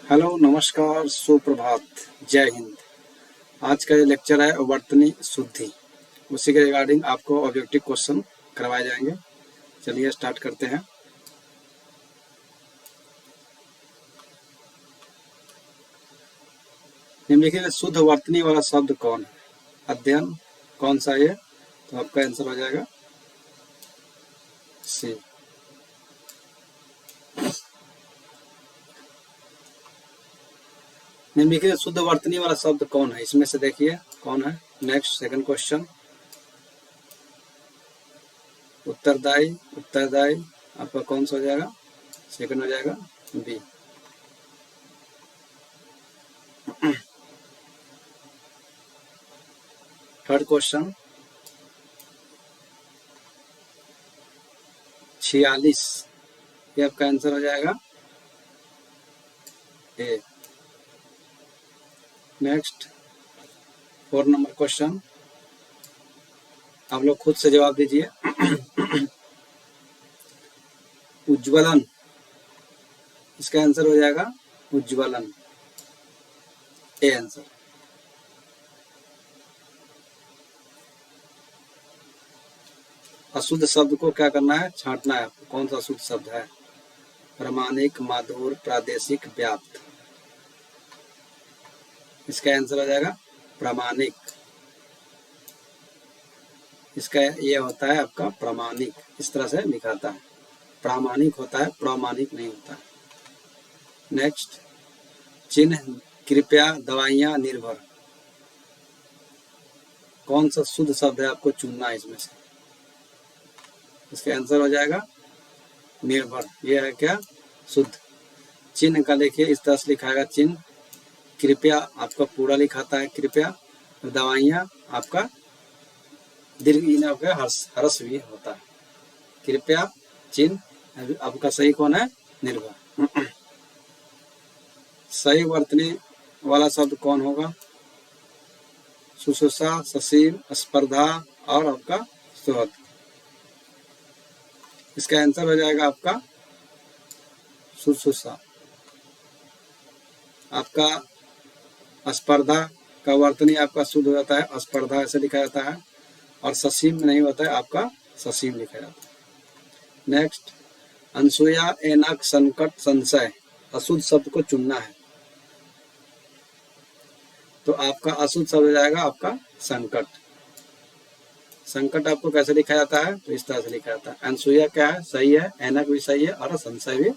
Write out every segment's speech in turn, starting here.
Hello, नमस्कार, सुप्रभात, जय हिंद। आज का ये लेक्चर है वर्तनी शुद्धि। उसी के रिगार्डिंग आपको ऑब्जेक्टिव क्वेश्चन करवाए जाएंगे। चलिए स्टार्ट करते हैं। निम्नलिखित में शुद्ध वर्तनी वाला शब्द कौन है? अध्ययन कौन सा है? तो आपका आंसर हो जाएगा सी। निम्नलिखित शुद्ध वर्तनी वाला शब्द कौन है? इसमें से देखिए कौन है। Next second question. उत्तरदायी, उत्तरदायी आपका कौन सा हो जाएगा? सेकंड हो जाएगा बी। थर्ड क्वेश्चन 46, ये आपका आंसर हो जाएगा ए। नेक्स्ट 4 नंबर क्वेश्चन, आप लोग खुद से जवाब दीजिए। उज्ज्वलन, इसका आंसर हो जाएगा उज्ज्वलन, ए आंसर। अशुद्ध शब्द को क्या करना है? छांटना है आपको। कौन सा अशुद्ध शब्द है? प्रामाणिक, मधुर, प्रादेशिक, व्याप्त। इसका आंसर हो जाएगा प्रामाणिक। इसका ये होता है आपका प्रामाणिक, इस तरह से लिखाता है। प्रामाणिक होता है, प्रामाणिक नहीं होता है। नेक्स्ट चिन्ह, कृपया, दवाइयाँ, निर्भर। कौन सा शुद्ध शब्द है? आपको चुनना है इसमें से। इसका आंसर हो जाएगा निर्भर। यह है क्या? शुद्ध। चिन्ह का देखिए इस तरह से लिखाएगा चिन्ह। कृपया आपका पूरा लिखाता है कृपया। दवाइयाँ आपका दीर्घ आपका हर्ष भी होता है। कृपया चिन्ह। आपका सही कौन है? निर्भर। सही वर्तनी वाला शब्द कौन होगा? शुश्रूषा, ससीम, स्पर्धा और आपका स्रोत। इसका आंसर हो जाएगा आपका शुश्रूषा। आपका स्पर्धा का वर्तनी आपका शुद्ध हो जाता है स्पर्धा, ऐसे लिखा जाता है। और ससीम में नहीं होता है, आपका ससीम लिखा जाता है। नेक्स्ट अनसुया, एनक, संकट, संशय। अशुद्ध शब्द को चुनना है, तो आपका अशुद्ध शब्द हो जाएगा आपका संकट। संकट आपको कैसे लिखा जाता है? तो इस तरह से लिखा जाता है। अनसुया क्या है? सही है। एनक भी सही है और संशय भी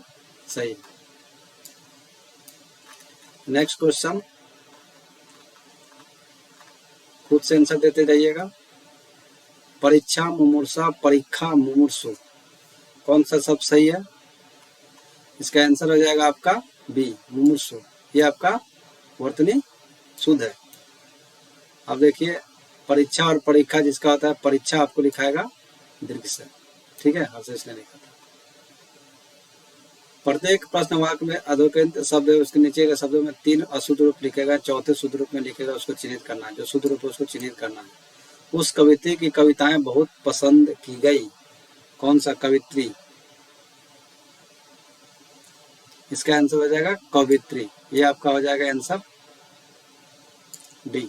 सही है। नेक्स्ट क्वेश्चन, खुद से आंसर देते जाइएगा। परीक्षा, मुमूर्षा, परीक्षा, मुमूर्षु। कौन सा सब सही है? इसका आंसर हो जाएगा आपका बी, मुमूर्षु। ये आपका वर्तनी शुद्ध है। अब देखिए परीक्षा और परीक्षा जिसका होता है, परीक्षा आपको लिखाएगा दीर्घ से, ठीक है, हर्ष इसने लिखा था। प्रत्येक प्रश्न वाक्य में अधोकेंत शब्द उसके नीचे के शब्दों में 3 अशुद्ध रूप लिखेगा, चौथे शुद्ध रूप में लिखेगा, उसको चिन्हित करना है। जो शुद्ध रूप है उसको चिन्हित करना है। उस कवित्री की कविताएं बहुत पसंद की गई। कौन सा कवित्री? इसका आंसर हो जाएगा कवित्री। ये आपका हो जाएगा आंसर डी।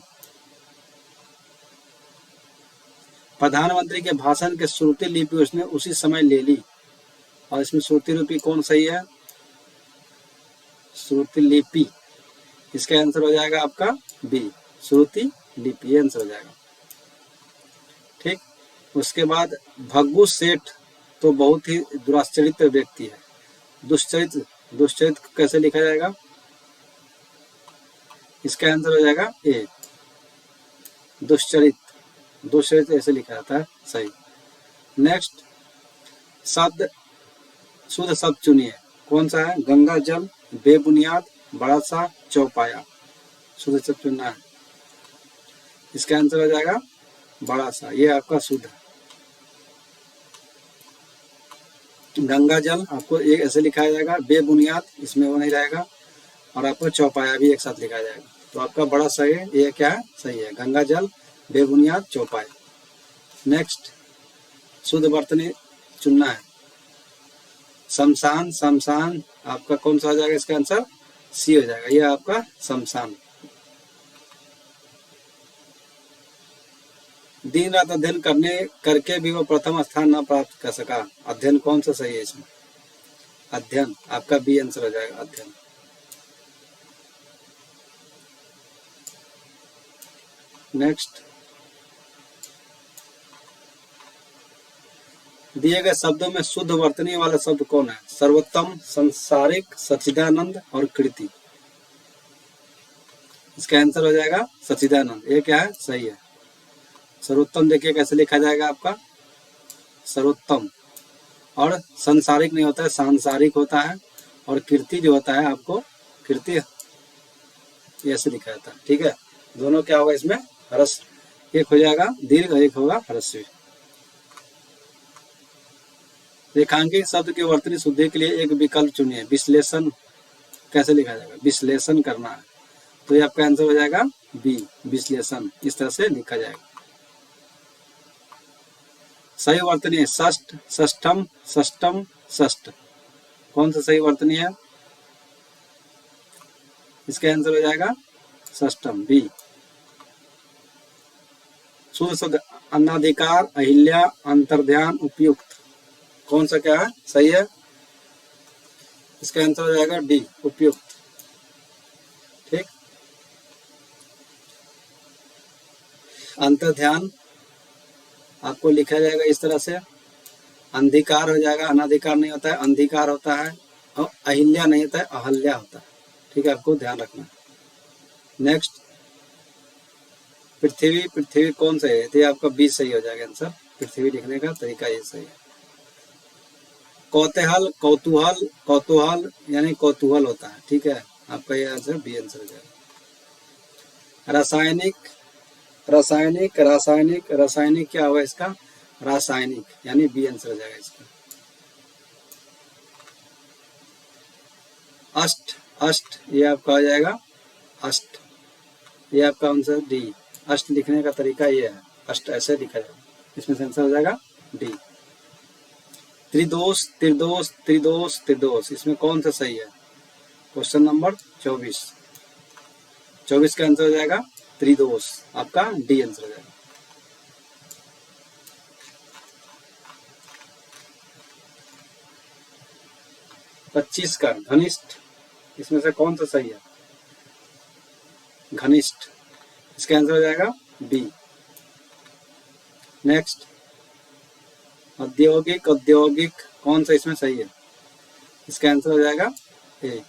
प्रधानमंत्री के भाषण के श्रुति लिपि उसने उसी समय ले ली, और इसमें श्रुति लिपि कौन सही है? श्रुति लिपि। इसका आंसर हो जाएगा आपका बी, श्रुति लिपि। ये आंसर हो जाएगा, ठीक। उसके बाद भग्गू सेठ तो बहुत ही दुराचरित व्यक्ति है। दुष्चरित्र, दुष्चरित्र कैसे लिखा जाएगा? इसका आंसर हो जाएगा ए, दुष्चरित। दुष्चरित ऐसे लिखा जाता है, सही। नेक्स्ट शब्द, शुद्ध शब्द चुनिए। कौन सा है? गंगा जल, बेबुनियाद, बड़ा सा, चौपाया। शुद्ध शब्द चुनना है। इसका आंसर हो जाएगा बड़ा सा। ये आपका शुद्ध है। गंगा जल आपको एक ऐसे लिखा जाएगा, बेबुनियाद इसमें वो नहीं रहेगा, और आपको चौपाया भी एक साथ लिखा जाएगा। तो आपका बड़ा सही है। ये क्या है? सही है, गंगा जल, बेबुनियाद, चौपाया। नेक्स्ट शुद्ध वर्तनी चुनना है। शमशान, शमशान आपका कौन सा हो जाएगा? इसका आंसर सी हो जाएगा, ये आपका शमशान। दिन रात अध्ययन करने करके भी वो प्रथम स्थान न प्राप्त कर सका। अध्ययन कौन सा सही है इसमें? अध्ययन आपका बी आंसर हो जाएगा, अध्ययन। नेक्स्ट, दिए गए शब्दों में शुद्ध वर्तनी वाला शब्द कौन है? सर्वोत्तम, संसारिक, सच्चिदानंद और कृति। इसका आंसर हो जाएगा सच्चिदानंद। ये क्या है? सही है। सर्वोत्तम देखिए कैसे लिखा जाएगा आपका, सर्वोत्तम, और संसारिक नहीं होता है, सांसारिक होता है, और कीर्ति जो होता है आपको कीर्ति ऐसे लिखा जाता है। ठीक है, दोनों क्या होगा इसमें? ह्रस्व, एक हो जाएगा दीर्घ, एक होगा ह्रस्व। रेखांकित शब्द की वर्तनी शुद्धि के लिए एक विकल्प चुनिए। विश्लेषण कैसे लिखा जाएगा? विश्लेषण करना है, तो ये आपका आंसर हो जाएगा बी, विश्लेषण। इस तरह से लिखा जाएगा। सही वर्तनी षष्ठ, षष्ठम, षष्ठम, षष्ठ। कौन सा सही वर्तनी है? इसका आंसर हो जाएगा षष्ठम, बी। शुद्ध शब्द अनाधिकार, अहिल्या, अंतर्ध्यान, उपयुक्त। कौन सा क्या है? सही है। इसका आंसर हो जाएगा डी, उपयुक्त। ठीक, अंतर्ध्यान आपको लिखा जाएगा इस तरह से, अंधिकार हो जाएगा, अनाधिकार नहीं होता है, अंधिकार होता है, और अहिल्या नहीं होता है, अहल्या होता है। ठीक है, आपको ध्यान रखना। नेक्स्ट, पृथ्वी, पृथ्वी कौन सा है? तो आपका बी सही हो जाएगा आंसर। पृथ्वी लिखने का तरीका ये सही है। कौतूहल, कौतूहल, कौतूहल यानी कौतूहल होता है। ठीक है, आपका ये आंसर बी आंसर हो जाएगा। रासायनिक, रासायनिक, रासायनिक, रासायनिक क्या होगा इसका? रासायनिक, यानी बी आंसर हो जाएगा इसका। अष्ट, अष्ट ये आपका हो जाएगा अष्ट, ये आपका आंसर डी। अष्ट लिखने का तरीका ये है, अष्ट ऐसे लिखा जाएगा, इसमें आंसर हो जाएगा डी। त्रिदोष, त्रिदोष, त्रिदोष, त्रिदोष, इसमें कौन सा सही है? क्वेश्चन नंबर 24, 24 का आंसर हो जाएगा त्रिदोष, आपका डी आंसर हो जाएगा। पच्चीस का घनिष्ठ, इसमें से कौन सा सही है? घनिष्ठ, इसका आंसर हो जाएगा बी। नेक्स्ट, औद्योगिक, औद्योगिक, कौन सा इसमें सही है? इसका आंसर हो जाएगा ए।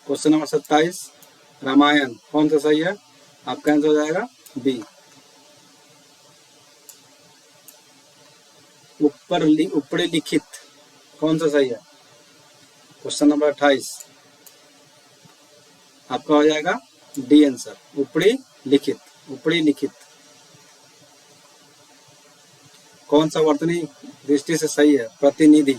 क्वेश्चन नंबर 27, रामायण, कौन सा सही है? आपका आंसर हो जाएगा बी। ऊपरी लिखित, कौन सा सही है? क्वेश्चन नंबर 28, आपका हो जाएगा डी आंसर, ऊपरी लिखित, ऊपरी लिखित। कौन सा वर्तनी दृष्टि से सही है? प्रतिनिधि,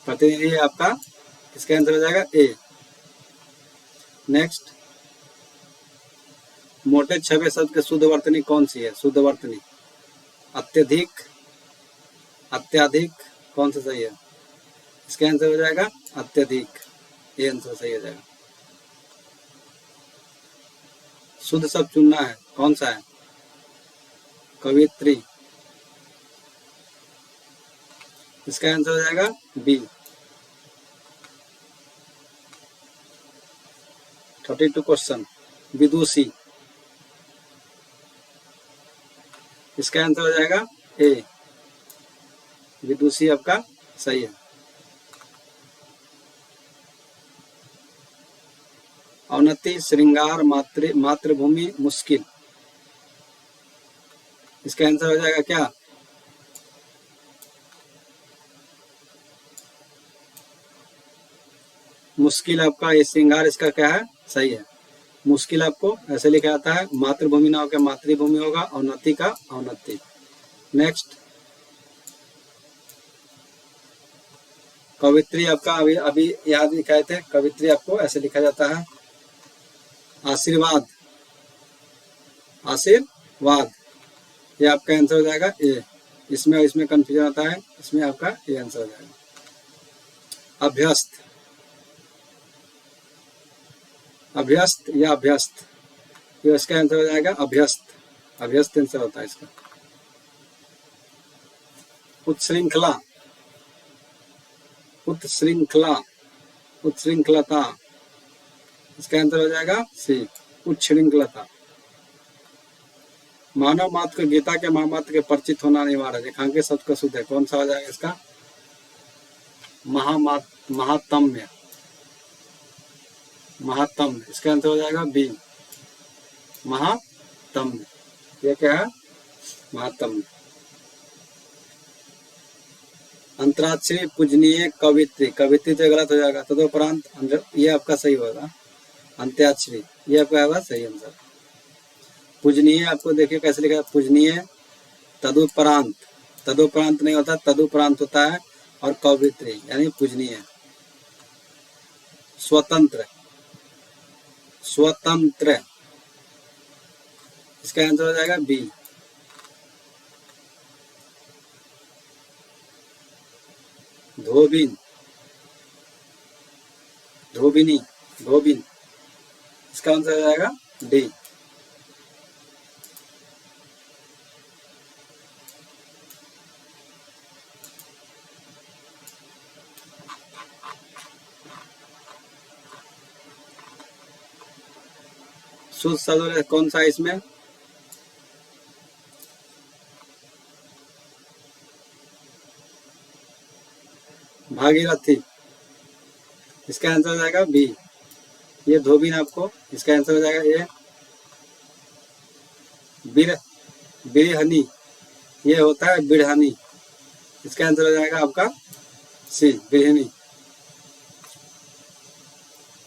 प्रतिनिधि है आपका, इसका आंसर हो जाएगा ए। नेक्स्ट, मोटे छपे शब्द के शुद्ध वर्तनी कौन सी है? शुद्ध वर्तनी अत्यधिक, अत्याधिक, कौन सा सही है? इसका आंसर हो जाएगा अत्यधिक, ये आंसर सही हो जाएगा। शुद्ध शब्द चुनना है, कौन सा है? कवित्री, इसका आंसर हो जाएगा बी। 32 क्वेश्चन, विदुषी, इसका आंसर हो जाएगा ए, विदुषी आपका सही है। अवनति, श्रृंगार, मातृभूमि, मुश्किल, इसका आंसर हो जाएगा क्या? मुश्किल आपका, ये श्रृंगार इसका क्या है? सही है। मुश्किल आपको ऐसे लिखा जाता है, मातृभूमि ना होकर मातृभूमि होगा, अवनति का अवनति। नेक्स्ट, कवित्री आपका अभी अभी याद लिखाए थे, कवित्री आपको ऐसे लिखा जाता है। आशीर्वाद, आशीर्वाद, ये आपका आंसर हो जाएगा ए। इसमें और इसमें कंफ्यूजन होता है, इसमें आपका ये आंसर हो जाएगा। अभ्यस्त, अभ्यस्त या अभ्यस्त, तो इसका आंसर हो जाएगा अभ्यस्त, अभ्यस्त आंसर होता है इसका। उत्श्रृंखला, उत्श्रृंखला, उत्श्रृंखलता, इसका आंसर हो जाएगा सी, उच्छृंखलता। मानव मात्र को गीता के महामात्र के परिचित होना अनिवार्य है, रेखांकित शब्द का शुद्ध है, कौन सा हो जाएगा इसका? महात्म्य, महात्म्य, इसका आंसर हो जाएगा बी, महात्म्य। ये क्या है? महात्म्य। अंतराक्षरी पूजनीय कवित्री, कवित्री तो गलत हो जाएगा, तदुपरांत ये आपका सही होगा, अंत्याक्षरी, ये आपका होगा सही आंसर। पूजनीय आपको देखिए कैसे लिखा है, पूजनीय तदुपरांत, तदुपरांत नहीं होता, तदुपरांत होता है, और कवित्री यानी पूजनीय। स्वतंत्र, स्वतंत्र, इसका आंसर हो जाएगा बी। धोबिन, धोबिनी, धोबिन, इसका आंसर हो जाएगा डी। शुद्ध शब्द कौन सा है इसमें? भागीरथी, इसका आंसर हो जाएगा बी। ये धोबिन आपको, इसका आंसर हो जाएगा ए। बिरहनी, ये होता है बिरहनी, इसका आंसर हो जाएगा आपका सी, बिरहनी।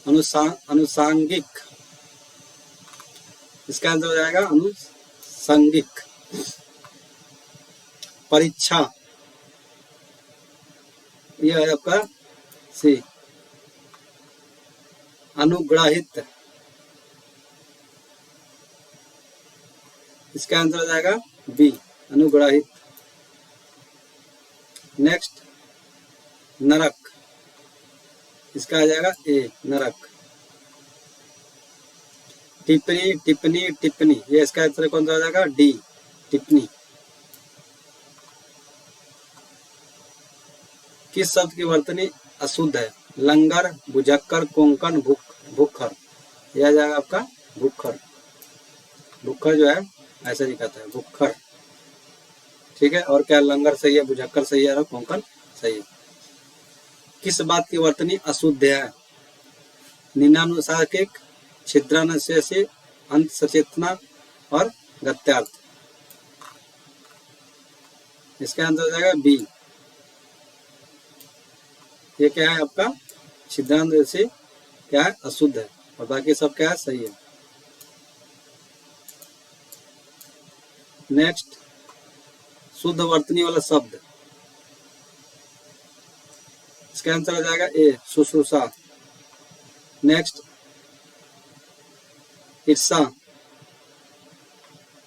अनुसांगिक, इसका आंसर हो जाएगा अनुसांगिक। परीक्षा, यह है आपका सी। अनुग्रहित, इसका आंसर हो जाएगा बी, अनुग्रहित। नेक्स्ट नरक, इसका आ जाएगा ए, नरक। टिप्पणी, टिप्पणी, टिप्पणी, ये इसका आंसर कौन सा हो जाएगा? डी, टिप्पणी। किस शब्द की वर्तनी अशुद्ध है? लंगर, बुझक्कर, कोंकण, भुक्खर, यह आ जाएगा आपका भुक्खर। भुक्खर जो है ऐसे लिखाता है, भुक्खर, ठीक है। और क्या, लंगर सही है, बुझक्कर सही है, और कोंकण सही है। किस बात की वर्तनी अशुद्ध है? निम्नानुसार्किक, छिद्रानुशेषी, अंत सचेतना और गत्यार्थ, इसका आंसर हो जाएगा बी। ये क्या है आपका? छिद्रानुशेषी क्या है? अशुद्ध है, और बाकी सब क्या है? सही है। नेक्स्ट शुद्ध वर्तनी वाला शब्द, इसका आंसर हो जाएगा ए, शुश्रूषा। नेक्स्ट ईर्षा,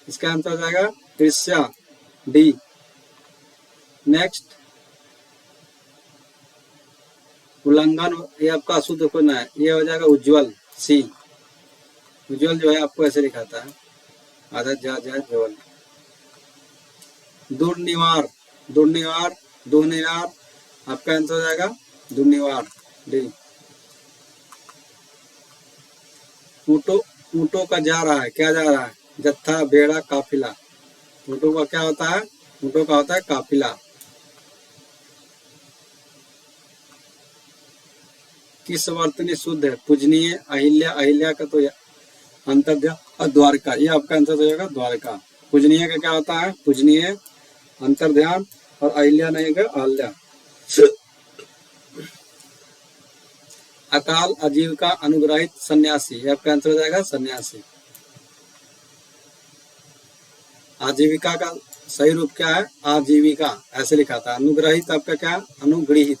इसका आंसर हो जाएगा ईर्ष्या, डी। नेक्स्ट उल्लंघन, ये आपका अशुद्ध होना है, ये हो जाएगा उज्ज्वल, सी। उज्ज्वल जो है आपको ऐसे लिखाता है, आधा जा ज्वल। दुर्निवार, दुर्निवार, दुर्निवार, आपका आंसर हो जाएगा दुर्निवार, डी। ऊँटों का जा रहा है, क्या जा रहा है? जत्था, बेड़ा, काफिला। ऊँटों का क्या होता है? ऊँटों का होता है काफिला। किस वर्तनी शुद्ध है? पूजनीय, अहिल्या, अहिल्या का तो अंतर्ध्यान, और द्वारका, ये आपका आंसर हो जाएगा द्वारका। पूजनीय का क्या होता है? पूजनीय, अंतर्ध्यान, और अहिल्या नहीं का अहिल्या। अकाल, आजीविका, अनुग्रहित, सन्यासी, ये आपका आंसर हो जाएगा सन्यासी। आजीविका का सही रूप क्या है? आजीविका, ऐसे लिखा था। अनुग्रहित आपका क्या? अनुगृहित।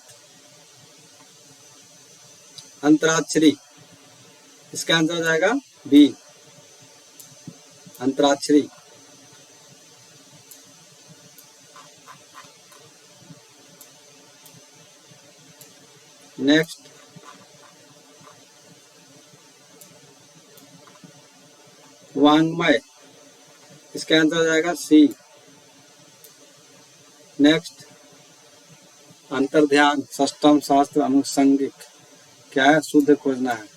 अंतराक्षरी, इसका आंसर हो जाएगा बी, अंतराक्षरी। नेक्स्ट वांग्मय, इसका आंसर हो जाएगा सी। नेक्स्ट अंतर्ध्यान, षष्ठम शास्त्र अनुषंगिक, क्या है? शुद्ध खोजना है।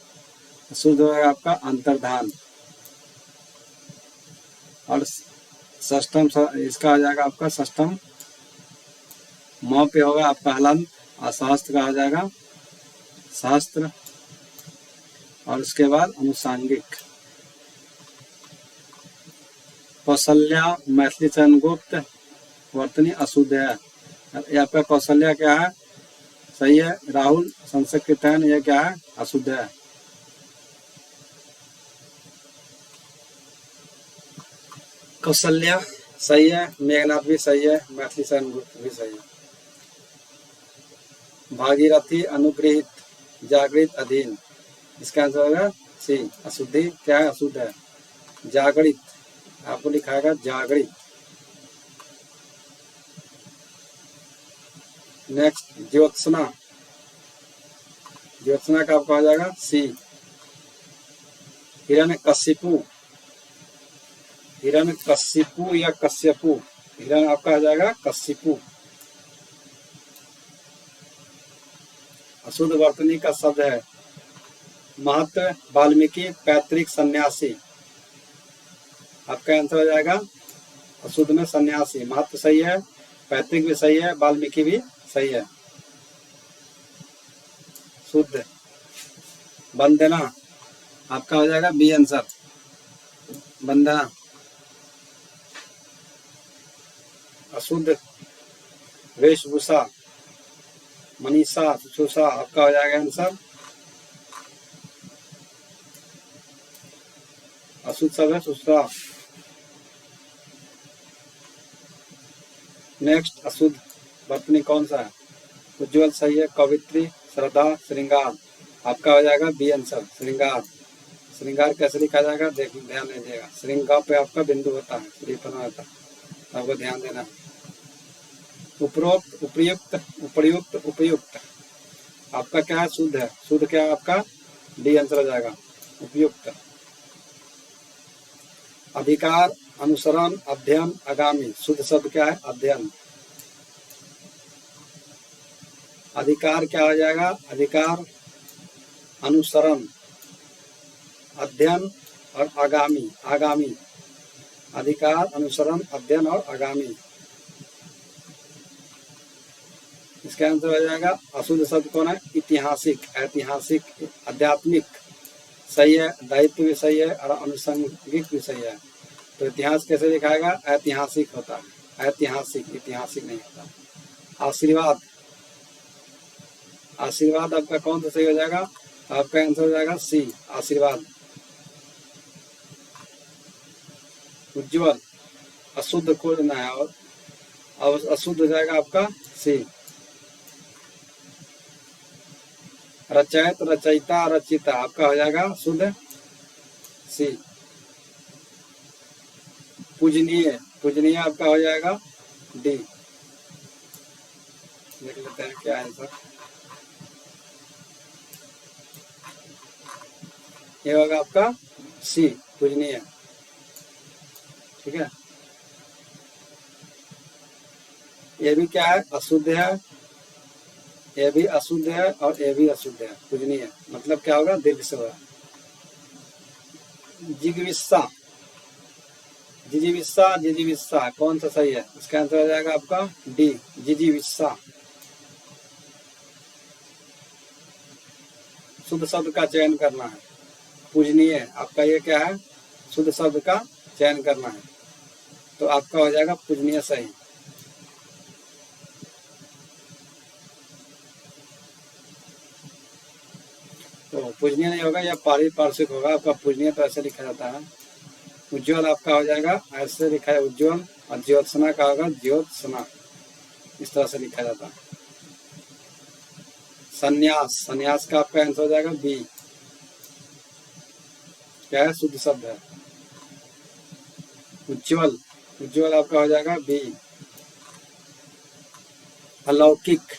शुद्ध होगा आपका अंतर्धान। और षष्ठम इसका आ जाएगा आपका षष्ठम म पे होगा आपका हलंत, और शास्त्र का आ जाएगा शास्त्र, और उसके बाद अनुषांगिक। कौशल्या मैथिली चरण गुप्त वर्तनी अशुद्ध है। ये आपका कौशल्या क्या है? सही है। राहुल संस्कृतन, ये क्या है? अशुद्ध है। कौशल्या सही है, मेघनाथ भी सही है, मैथिली चरण गुप्त भी सही है। भागीरथी अनुग्रहित, जागृत, अधीन, इसका आंसर होगा सी। अशुद्धि क्या है? अशुद्ध है। जागृत आपको लिखाएगा जागृत। नेक्स्ट ज्योत्सना, ज्योत्सना का आपको आ जाएगा सी। हिरण्यकशिपु, हिरण्यकशिपु या कश्यपु, हिरण आपका आ जाएगा कशिपु। अशुद्ध वर्तनी का शब्द है महत्व वाल्मीकि पैतृक सन्यासी, आपका आंसर हो जाएगा अशुद्ध में सन्यासी। महत्व सही है, पैतृक भी सही है, वाल्मीकि भी सही है। शुद्ध वंदना आपका हो जाएगा बी आंसर, वंदना। अशुद्ध वेशभूषा, मनीषा, सुषा, आपका हो जाएगा आंसर। अशुद्ध सब है सुषा। नेक्स्ट अशुद्ध वर्तनी कौन सा है? उज्ज्वल सही है, कवित्री, श्रद्धा, श्रृंगार, आपका हो जाएगा बी आंसर, श्रृंगार। श्रृंगार कैसे लिखा जाएगा? देखिए ध्यान दीजिएगा, श्रृंगार पे आपका बिंदु होता है, श्रीफल होता है, आपको ध्यान देना है। उपरोक्त, उपयुक्त, उपयुक्त, उपयुक्त, आपका क्या है? शुद्ध है। शुद्ध क्या है आपका? डी आंसर हो जाएगा, उपयुक्त। अधिकार, अनुसरण, अध्ययन, आगामी, शुद्ध शब्द क्या है? अध्ययन। अधिकार क्या हो जाएगा? अधिकार, अनुसरण, अध्ययन और आगामी, आगामी। अधिकार, अनुसरण, अध्ययन और आगामी, इसका आंसर हो जाएगा। अशुद्ध शब्द कौन है? ऐतिहासिक, ऐतिहासिक, आध्यात्मिक सही है, दायित्व भी सही है, और अनुषंगिक भी सही है। तो इतिहास कैसे लिखाएगा? ऐतिहासिक होता है, ऐतिहासिक, ऐतिहासिक नहीं होता। आशीर्वाद, आशीर्वाद आपका कौन सा सही हो जाएगा? आपका आंसर हो जाएगा सी, आशीर्वाद। उज्ज्वल अशुद्ध खोजना है, और अशुद्ध हो जाएगा आपका सी। रचयित, रचयिता, रचिता, आपका हो जाएगा शुद्ध सी। पूजनीय, पूजनीय आपका हो जाएगा डी। देख लेते हैं क्या है सर। ये होगा आपका सी, पूजनीय। ठीक है, ये भी क्या है? अशुद्ध है, ये भी अशुद्ध है, और ये भी अशुद्ध है। पूजनीय मतलब क्या होगा? दीर्घ से होगा। जिगविस्सा, जिजीविस्सा, जिजीविस्सा, कौन सा सही है? इसका आंसर हो जाएगा आपका डी, जिजीविस्सा। शुद्ध शब्द का चयन करना है। पूजनीय आपका ये क्या है? शुद्ध शब्द का चयन करना है, तो आपका हो जाएगा पूजनीय सही। तो पूजनीय नहीं होगा, या पारिपार्श्विक होगा आपका। पूजनीय तो ऐसे लिखा जाता है। उज्ज्वल आपका हो जाएगा ऐसे लिखा है उज्ज्वल, और ज्योत्सना का होगा ज्योत्सना, इस तरह से लिखा जाता है। संन्यास, संन्यास का आपका आंसर हो जाएगा बी, क्या है? शुद्ध शब्द है। उज्ज्वल, उज्ज्वल आपका हो जाएगा बी। अलौकिक,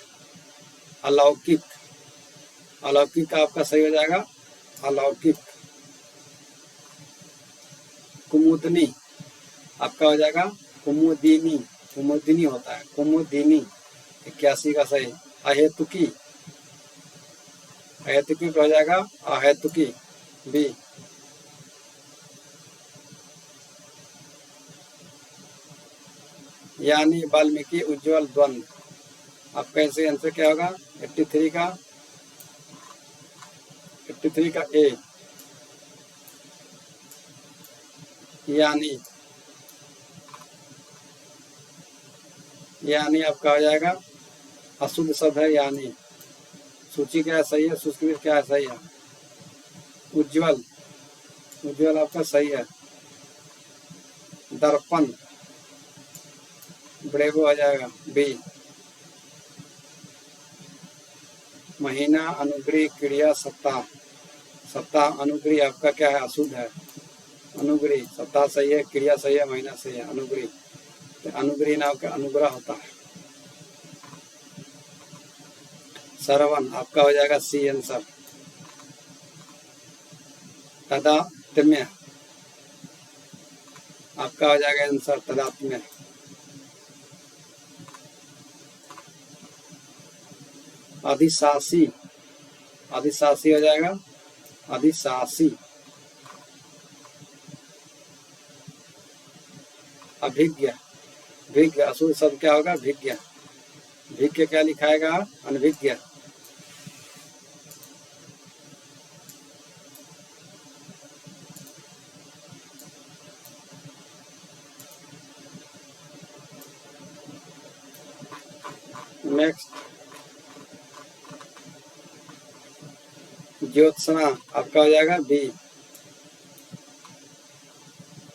अलौकिक, अलौकिक का आपका सही हो जाएगा अलौकिक। कुमुदनी आपका हो जाएगा कुमुदिनी, कुमुदिनी होता है कुमुदिनी, 81 का सही। अहेतुकी, अहेतुकी हो जाएगा अहेतुकी बी। यानी वाल्मीकि उज्जवल द्वंद्व, आपका ऐसे आंसर क्या होगा 83 का, 83 का ए। यानी, यानी आपका हो जाएगा अशुद्ध शब्द है यानी। सूची क्या सही है, सुस्कृत क्या सही है, उज्जवल, उज्जवल आपका सही है। दर्पण ब्रेवो आ जाएगा बी। महीना अनुग्रह क्रिया सप्ताह, सप्ताह अनुग्रह आपका क्या है अशुद्ध है, अनुग्रह सप्ताह सही है, क्रिया सही है, महीना सही है, अनुग्रह, तो अनुग्रह नाम का अनुग्रह होता है। श्रवण आपका हो जाएगा सी आंसर। तदात्म्य आपका हो जाएगा आंसर तदात्म्य। अधिशासी, अधिशासी हो जाएगा अधिशासी। अभिज्ञ, भिज्ञ अशुद्ध शब्द क्या होगा भिज्ञ, भिज्ञ क्या लिखाएगा अनभिज्ञ। नेक्स्ट ज्योत्सना आपका हो जाएगा बी।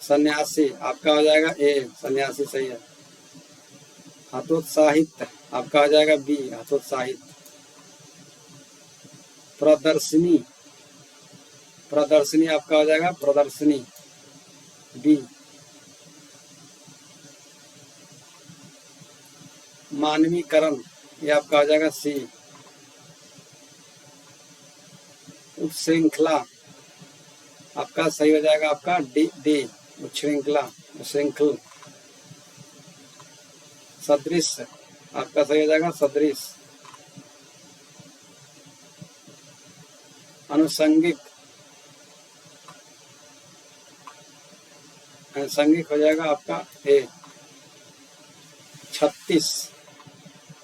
सन्यासी आपका हो जाएगा ए, सन्यासी सही है। हतोत्साहित आपका हो जाएगा बी, हतोत्साहित। प्रदर्शनी, प्रदर्शनी आपका हो जाएगा प्रदर्शनी बी। मानवीकरण ये आपका हो जाएगा सी। उच्छृंखला आपका सही हो जाएगा आपका डी, डी उच्छृंखला, उच्छृंखल। सदृश आपका सही हो जाएगा सदृश। अनुसंगिक, अनुसंगिक हो जाएगा आपका ए। 36,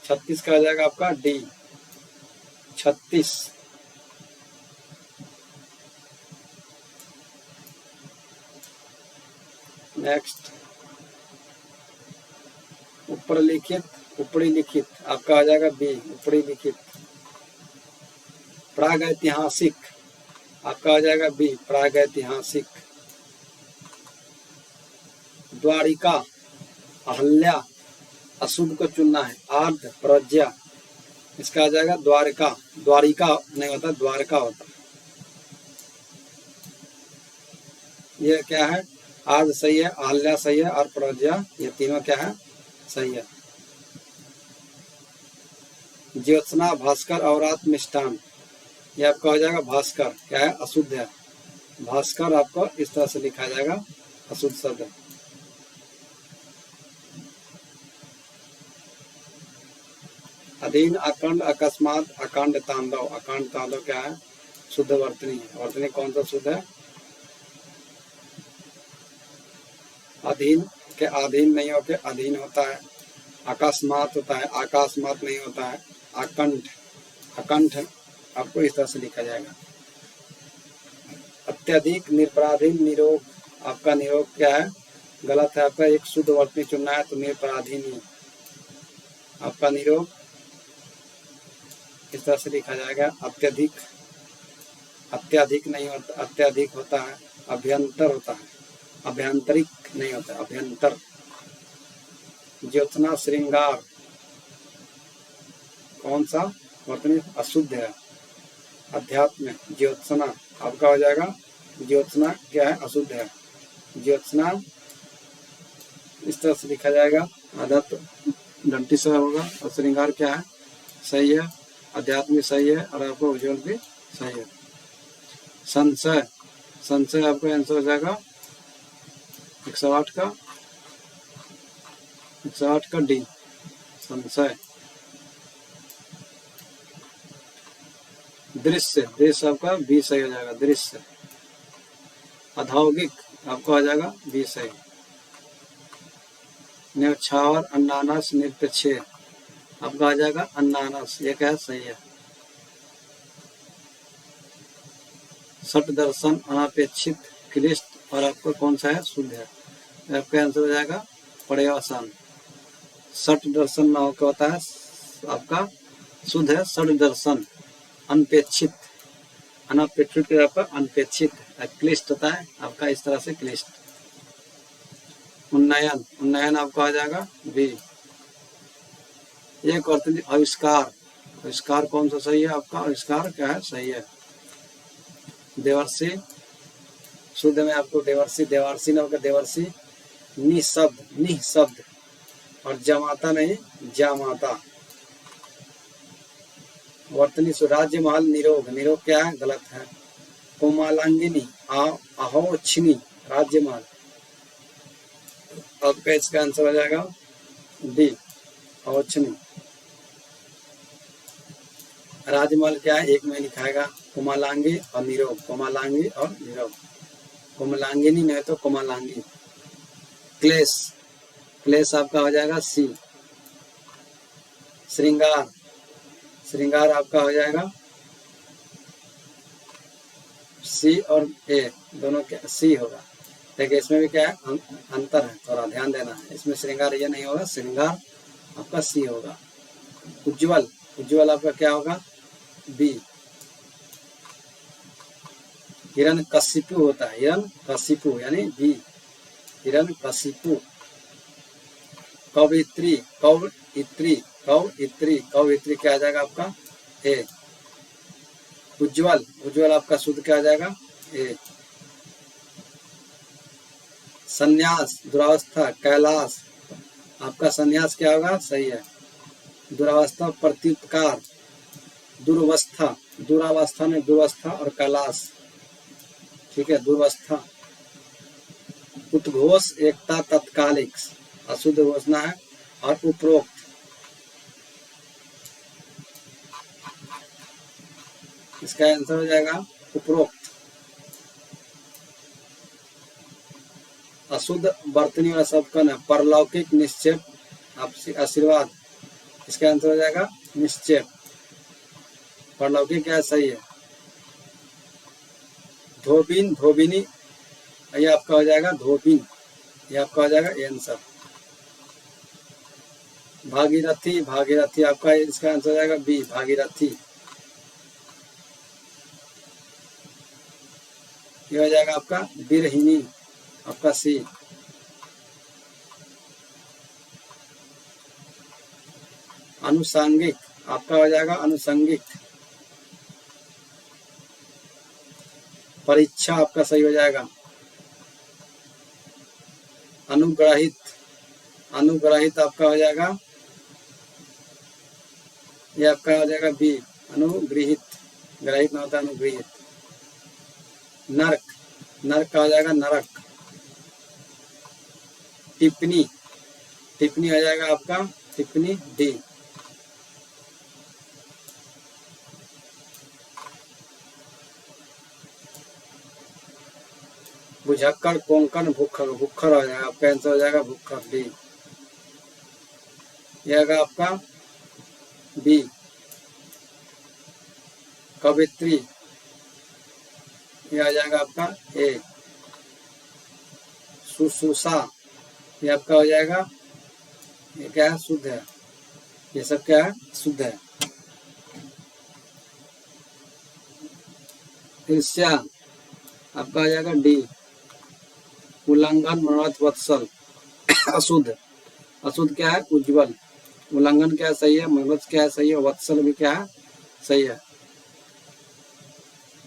36 का हो जाएगा आपका डी 36। नेक्स्ट ऊपर लिखित, ऊपरी लिखित आपका आ जाएगा बी, ऊपरी लिखित। प्रागैतिहासिक आपका आ जाएगा बी, प्रागैतिहासिक। द्वारिका, अहल्या अशुद्ध को चुनना है, आर्ध प्रज्ञा इसका आ जाएगा द्वारका, द्वारिका नहीं होता द्वारका होता। ये क्या है आर्ध सही है, अहल्या सही है और प्रज्ञा, ये तीनों क्या है सही है। ज्योत्सना, भास्कर और मिष्टान ये आपका हो जाएगा भास्कर, क्या है अशुद्ध है। भास्कर आपको इस तरह से लिखा जाएगा अशुद्ध शब्द। अधीन, अखंड, अकस्मात, अखंड तांडव। अखंड तांडव क्या है शुद्ध वर्तनी है। वर्तनी कौन सा शुद्ध है, अधीन के अधीन नहीं होके अधीन होता है। अकस्मात होता है, आकाशमात नहीं होता है। अकंठ, अकंठ आपको इस तरह से लिखा जाएगा। अत्यधिक, निरपराधीन, निरोग आपका निरोग क्या है गलत है, आपका एक शुद्ध वर्तनी चुनना है तो निरपराधीन आपका निरोग इस तरह से लिखा जाएगा। अत्यधिक, अत्याधिक नहीं होता, अत्याधिक होता है। अभ्यंतर होता है, अभ्यंतरिक नहीं होता, अभ्यंतर। ज्योत्सना, श्रृंगार कौन सा वर्तनी अशुद्ध है। अध्यात्म, ज्योत्सना आपका हो जाएगा, ज्योत्सना क्या है अशुद्ध है। ज्योत्सना इस तरह से लिखा जाएगा, आधा तो डंटी से होगा। और श्रृंगार क्या है सही है, अध्यात्म भी सही है और आपका उज्ज्वल भी सही है। संशय, संशय आपका आंसर हो जाएगा 108 का 108 का डी, संशय। दृश्य, दृश्य आपका बी सही हो जाएगा, दृश्य। औद्योगिक आपका आ जाएगा बी सही। न्यौछावर अन्नानास निरपेक्ष आपका आ जाएगा अन्नानास, ये क्या है सही है। सट दर्शन अनापेक्षित क्लिष्ट और आपका कौन सा है शुद्ध है, आपका आंसर हो जाएगा पर्यवसान। सट दर्शन ना होकर होता है आपका शुद्ध है सट दर्शन। अनपेक्षित, अनापेक्षित आपका अनपेक्षित, क्लिष्ट होता है आपका इस तरह से क्लिष्ट। उन्नयन, उन्नयन आपका आ जाएगा बी। ये करते हैं आविष्कार, आविष्कार कौन सा सही है आपका, आविष्कार क्या है सही है। देवर्षि, शुद्ध में आपको देवर्षि, देवर्षि ना होगा देवर्षि। निशब्द, निशब्द और जमाता नहीं जामाता। वर्तनी राज्य महल निरोग, निरोग क्या है गलत है। कोमालांगिनी अहोक्षिणी राज्य महल, आपका इसका आंसर हो जाएगा डी अहोक्षिणी। राजमहल क्या है एक में लिखाएगा कोमलांगी और निरोग, कोमलांगी और निरोग। कोमलांगिनी नहीं तो कोमलांगी। क्लेश, क्लेश आपका हो जाएगा सी। श्रृंगार, श्रृंगार आपका हो जाएगा सी और ए दोनों के सी होगा, लेकिन इसमें भी क्या है अंतर है, थोड़ा ध्यान देना है। इसमें श्रृंगार ये नहीं होगा, श्रृंगार आपका सी होगा। उज्ज्वल, उज्ज्वल आपका क्या होगा बी। हिरण्यकशिपु होता है, हिरण्यकशिपु यानी बी, हिरण्यकशिपु। कवयित्री, कवयित्री, कवयित्री, कवयित्री क्या आ जाएगा आपका ए। उज्ज्वल, उज्ज्वल आपका शुद्ध क्या आ जाएगा ए। संन्यास, दुरावस्था, कैलाश आपका संन्यास क्या होगा सही है। दुरावस्था प्रत्युपकार, दुर्वस्था, दुरावस्था में दुर्वस्था और कैलाश, ठीक है दुर्वस्था। उद्घोष एकता तत्कालिक अशुद्ध घोषणा है और उपरोक्त, इसका आंसर हो जाएगा उपरोक्त। अशुद्ध वर्तनी वाला शब्द कौन है, परलौकिक निश्चय आशीर्वाद, इसका आंसर हो जाएगा निश्चय। परलौकिक क्या सही है। धोबिन, धोबिनी ये आपका हो जाएगा धोबिन, ये आपका हो जाएगा आंसर। भागीरथी, भागीरथी आपका इसका आंसर हो जाएगा बी भागीरथी, ये हो जाएगा आपका बिरहिनी आपका सी। अनुसांगिक आपका हो जाएगा अनुसंगिक। परीक्षा आपका सही हो जाएगा। अनुग्रहित, अनुग्रहित आपका हो जाएगा ये आपका हो जाएगा बी अनुग्रहित, ग्रहित ना होता अनुग्रहित। नरक, नरक का हो जाएगा नरक। टिप्पणी, टिप्पणी हो जाएगा आपका टिप्पणी डी। बुझक्कड़, कोंकण, भुक्खर, भुक्खर हो जाएगा आपका आंसर हो जाएगा भुक्खर डी, यह होगा आपका बी। कवित्री ये आ जाएगा आपका ए। सुसुसा ये आपका हो जाएगा ये क्या है शुद्ध है, ये सब क्या है शुद्ध है। ईर्ष्या आपका आ जाएगा डी। उल्लंघन, मनोरथ, वत्सल अशुद्ध, अशुद्ध क्या है उज्ज्वल। उल्लंघन क्या सही है, मनोरथ क्या सही है, वत्सल भी क्या है सही है।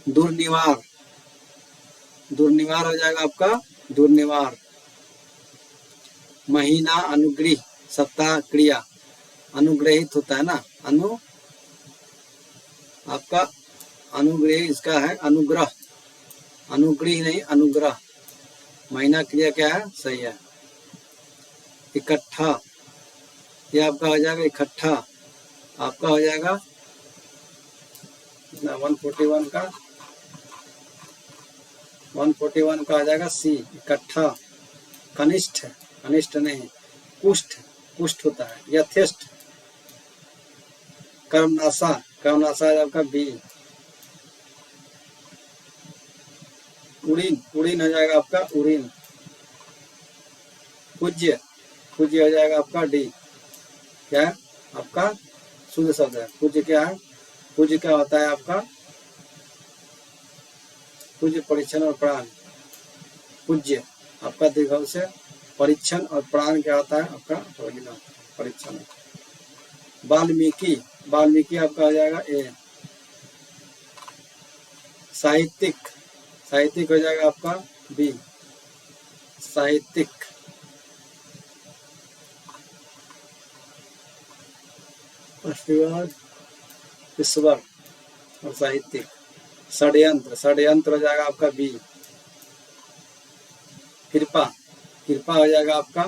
दुर्निवार, दुर्निवार हो जाएगा आपका दुर्निवार। महीना, अनुग्रह, सप्ताह, क्रिया अनुग्रहित होता है ना, आपका अनुग्रह इसका है अनुग्रह, अनुग्रह नहीं अनुग्रह। महीना क्रिया क्या है, सही है। इकट्ठा, ये आपका हो जाएगा इकट्ठा, आपका हो जाएगा 141 का 141 का आ जाएगा सी, इकट्ठा। कनिष्ठ, कनिष्ठ नहीं, कुष्ठ, कुष्ठ होता है। यथेष्ट, कर्मनाशा, कर्मनाशा है आपका बी। उड़ीन, उड़ीन हो जाएगा आपका उड़ीन। पूज्य, पूज्य हो जाएगा आपका डी। क्या है आपका शुद्ध शब्द है। पूज्य क्या है, पूज्य क्या होता है आपका, पूज्य परीक्षण और प्राण। पूज्य आपका दीर्घ से, परीक्षण और प्राण क्या होता है आपका परीक्षण। वाल्मीकि, वाल्मीकि आपका हो जाएगा ए। साहित्यिक, साहित्यिक हो जाएगा आपका बी, साहित्यिक। उसके बाद ईश्वर और साहित्यिक। षड्यंत्र, षड्यंत्र हो जाएगा आपका बी। कृपा, कृपा हो जाएगा आपका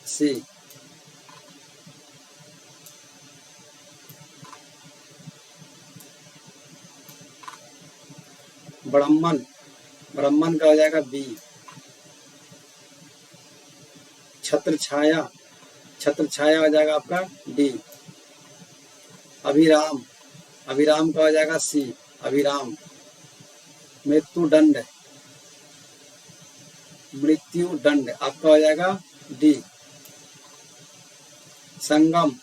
सी। ब्राह्मण, ब्राह्मण का हो जाएगा बी। छत्र छाया, छत्र छाया हो जाएगा आपका डी। अभिराम, अभिराम का हो जाएगा सी, अभिराम। मृत्यु दंड, मृत्यु दंड आपका हो जाएगा डी। संगम,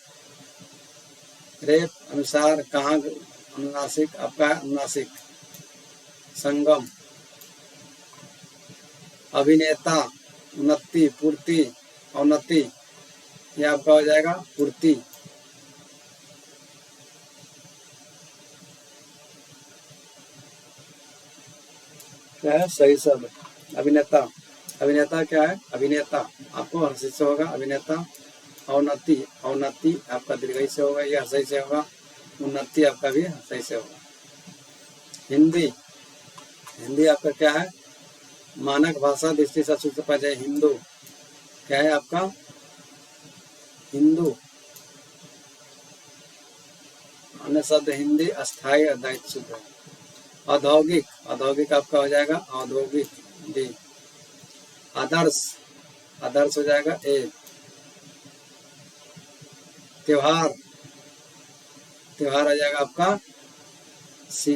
रेप अनुसार कहाँ अनुनासिक, आपका अनुनासिक। संगम। अभिनेता, उन्नति, पूर्ति, औन्नति, ये आपका हो जाएगा पूर्ति। क्या है सही शब्द, अभिनेता। अभिनेता क्या है, अभिनेता आपको हर्षि से होगा अभिनेता। औन्नति, औन्नति आपका दीर्घई से होगा, यह सही से होगा। उन्नति आपका भी सही से होगा। हिंदी, हिंदी आपका क्या है, मानक भाषा दृष्टि से सूत्र पर जाए हिंदू। क्या है आपका हिंदू। अन्य शब्द हिंदी अस्थायी दायित्व सूत्र। औद्योगिक, औद्योगिक आपका हो जाएगा औद्योगिक डी। आदर्श, आदर्श हो जाएगा ए। त्योहार, त्योहार आ जाएगा आपका सी।